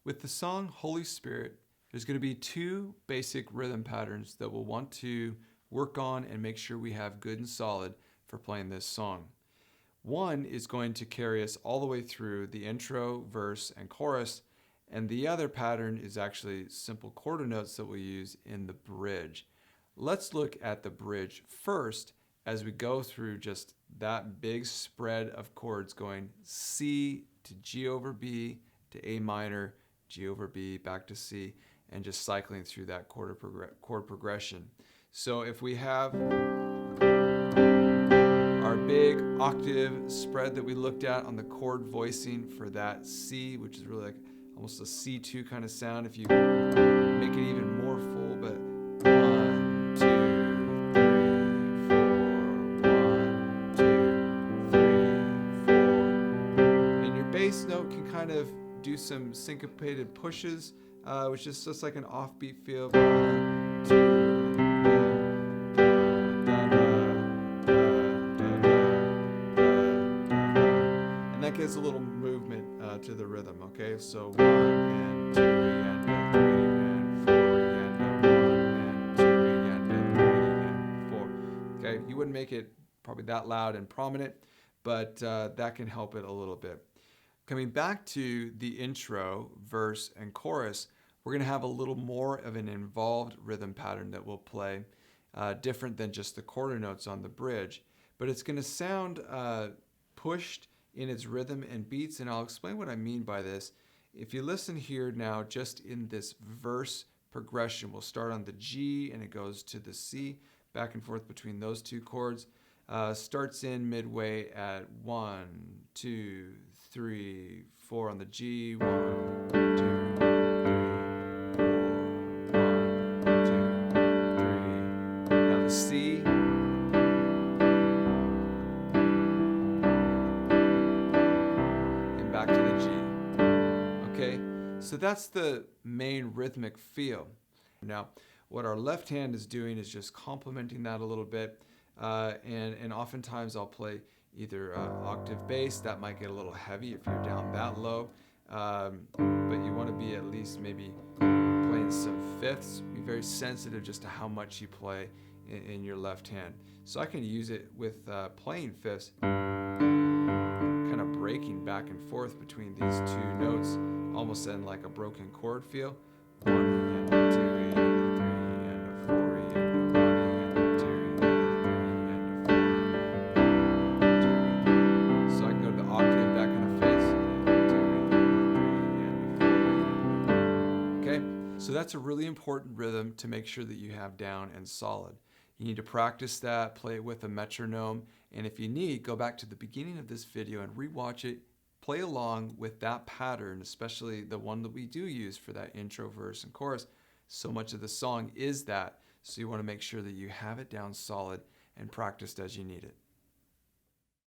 With the song Holy Spirit, there's going to be two basic rhythm patterns that we'll want to work on and make sure we have good and solid for playing this song. One is going to carry us all the way through the intro, verse, and chorus, and the other pattern is actually simple quarter notes that we'll use in the bridge. Let's look at the bridge first as we go through just that big spread of chords going C to G over B to A minor, G over B, back to C, and just cycling through that chord progression. So if we have our big octave spread that we looked at on the chord voicing for that C, which is really like almost a C2 kind of sound, if you make it even more full, but 1, 2, 3, 4, 1, 2, 3, 4. And your bass note can kind of do some syncopated pushes, which is just like an offbeat feel. 1, 2, and that gives a little movement to the rhythm. Okay, so 1 and 2 and 3 and 4 and 1 and 2 and 3 and 4. Okay, you wouldn't make it probably that loud and prominent, but that can help it a little bit. Coming back to the intro, verse, and chorus, we're going to have a little more of an involved rhythm pattern that we'll play, different than just the quarter notes on the bridge. But it's going to sound pushed in its rhythm and beats, and I'll explain what I mean by this. If you listen here now, just in this verse progression, we'll start on the G and it goes to the C, back and forth between those two chords. Starts in midway at 1, 2, 3, 4 on the G, 1, 2, 3, 4, 1, 2, 3. Now the C, and back to the G. Okay, so that's the main rhythmic feel. Now, what our left hand is doing is just complementing that a little bit, and oftentimes I'll play either octave bass. That might get a little heavy if you're down that low, but you want to be at least maybe playing some fifths. Be very sensitive just to how much you play in your left hand. So I can use it with playing fifths, kind of breaking back and forth between these two notes, almost in like a broken chord feel. 1 and 2 and 3 and 4 and 1 and 2 and 3 and 4. So I can go to the octave, that kind of phase. Okay, so that's a really important rhythm to make sure that you have down and solid. You need to practice that, play it with a metronome, and if you need, go back to the beginning of this video and rewatch it. Play along with that pattern, especially the one that we do use for that intro, verse, and chorus. So much of the song is that, so you want to make sure that you have it down solid and practiced as you need it.